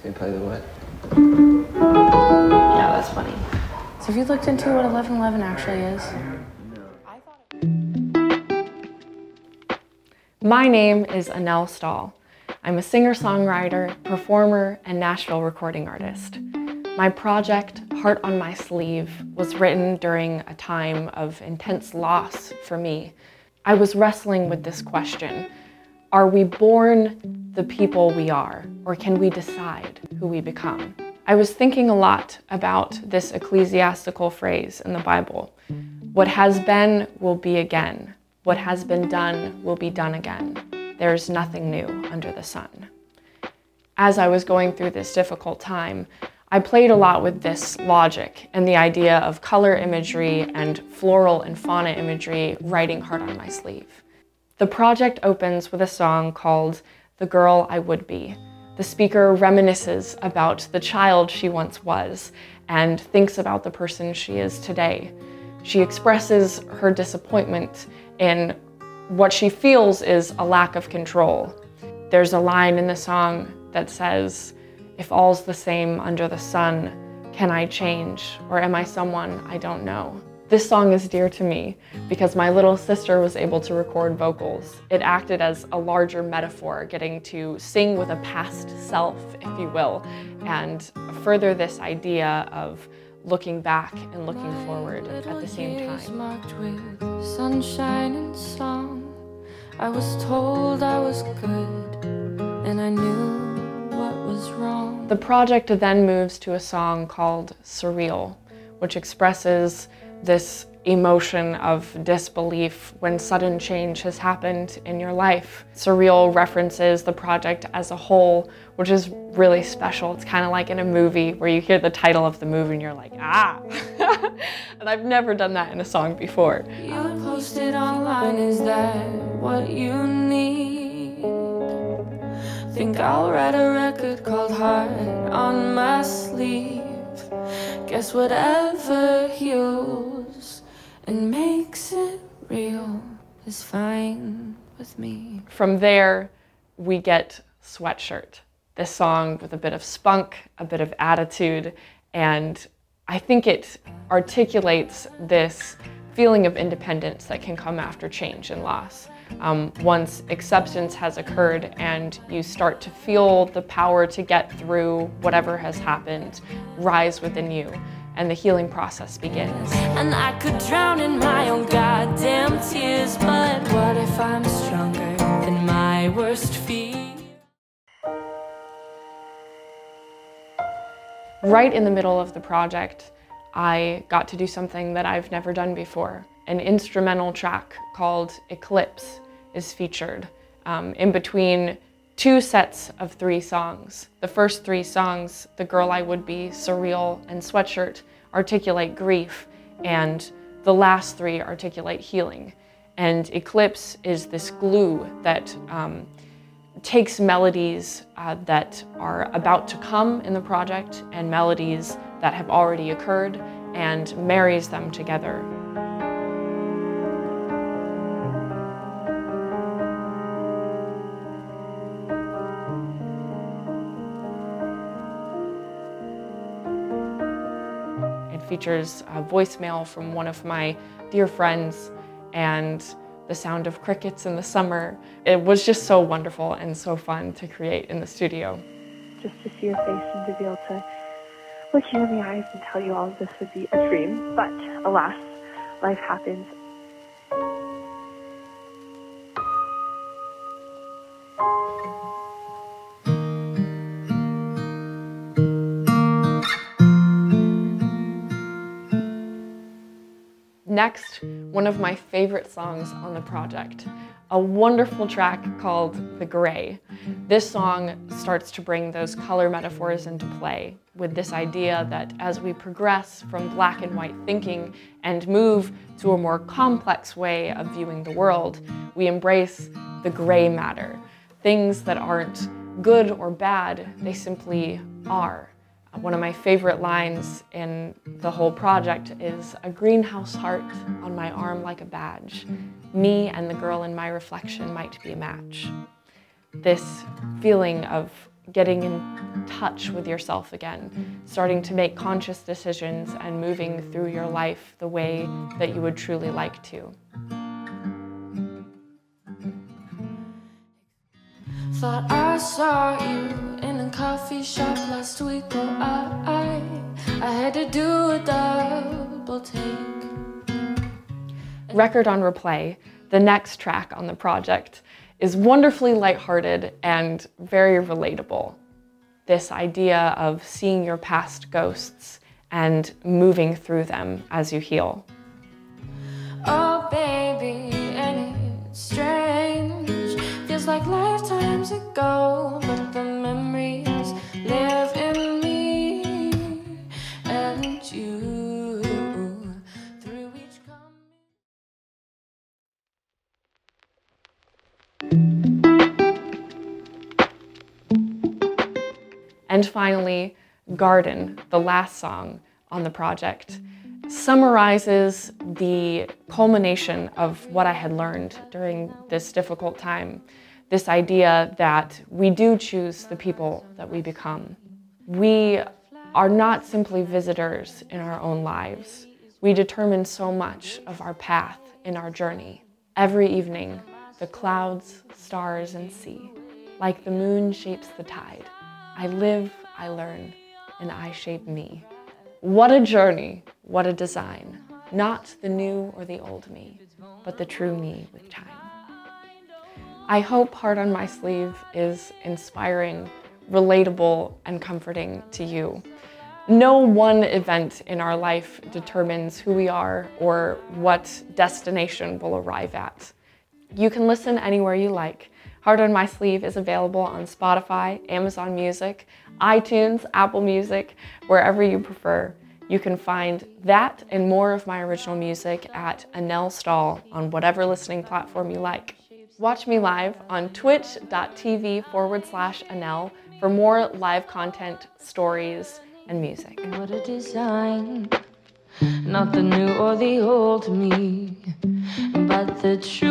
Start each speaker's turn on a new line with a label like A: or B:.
A: Can you play the what?
B: Yeah, that's funny.
C: So have you looked into what 1111 actually is? My name is Annelle Staal. I'm a singer-songwriter, performer, and Nashville recording artist. My project, Heart on My Sleeve, was written during a time of intense loss for me. I was wrestling with this question: are we born the people we are, or can we decide who we become? I was thinking a lot about this ecclesiastical phrase in the Bible: what has been will be again. What has been done will be done again. There's nothing new under the sun. As I was going through this difficult time, I played a lot with this logic and the idea of color imagery and floral and fauna imagery writing Heart on My Sleeve. The project opens with a song called The Girl I Would Be. The speaker reminisces about the child she once was and thinks about the person she is today. She expresses her disappointment in what she feels is a lack of control. There's a line in the song that says, "If all's the same under the sun, can I change, or am I someone I don't know?" This song is dear to me because my little sister was able to record vocals. It acted as a larger metaphor, getting to sing with a past self, if you will, and further this idea of looking back and looking forward at the same time.
D: Marked with sunshine and song. I was told I was good, and I knew what was wrong.
C: The project then moves to a song called Surreal, which expresses this emotion of disbelief when sudden change has happened in your life. Surreal references the project as a whole, which is really special. It's kind of like in a movie where you hear the title of the movie and you're like, ah! And I've never done that in a song before.
D: You posted online, is that what you need? Think I'll write a record called Heart on My Sleeve. Guess whatever heals and makes it real is fine with me.
C: From there, we get Sweatshirt, this song with a bit of spunk, a bit of attitude, and I think it articulates this feeling of independence that can come after change and loss. Once acceptance has occurred and you start to feel the power to get through whatever has happened rise within you, and the healing process begins.
D: And I could drown in my own goddamn tears, but what if I'm stronger than my worst fear?
C: Right in the middle of the project, I got to do something that I've never done before. An instrumental track called Eclipse is featured in between two sets of 3 songs. The first 3 songs, The Girl I Would Be, Surreal, and Sweatshirt, articulate grief, and the last 3 articulate healing. And Eclipse is this glue that takes melodies that are about to come in the project and melodies that have already occurred and marries them together. It features a voicemail from one of my dear friends and the sound of crickets in the summer. It was just so wonderful and so fun to create in the studio.
E: Just to see your face and to be able to look you in the eyes and tell you all of this would be a dream, but alas, life happens.
C: Next, one of my favorite songs on the project, a wonderful track called The Gray. This song starts to bring those color metaphors into play with this idea that as we progress from black and white thinking and move to a more complex way of viewing the world, we embrace the gray matter. Things that aren't good or bad, they simply are. One of my favorite lines in the whole project is, "A greenhouse heart on my arm like a badge. Me and the girl in my reflection might be a match." This feeling of getting in touch with yourself again, starting to make conscious decisions and moving through your life the way that you would truly like to.
D: Thought I saw you in a coffee shop last week. Oh, I had to do a double take.
C: Record on Replay, the next track on the project, is wonderfully lighthearted and very relatable. This idea of seeing your past ghosts and moving through them as you heal.
D: Oh baby, and it's strange. Feels like lifetimes ago, but the memories live in me and you through each
C: And finally, Garden, the last song on the project, summarizes the culmination of what I had learned during this difficult time. This idea that we do choose the people that we become. We are not simply visitors in our own lives. We determine so much of our path in our journey. Every evening, the clouds, stars, and sea, like the moon shapes the tide. I live, I learn, and I shape me. What a journey, what a design. Not the new or the old me, but the true me with time. I hope Heart on My Sleeve is inspiring, relatable, and comforting to you. No one event in our life determines who we are or what destination we'll arrive at. You can listen anywhere you like. Heart on My Sleeve is available on Spotify, Amazon Music, iTunes, Apple Music, wherever you prefer. You can find that and more of my original music at Annelle Staal on whatever listening platform you like. Watch me live on twitch.tv/Annelle for more live content, stories, and music.
D: what a design, not the new or the old me, but the true.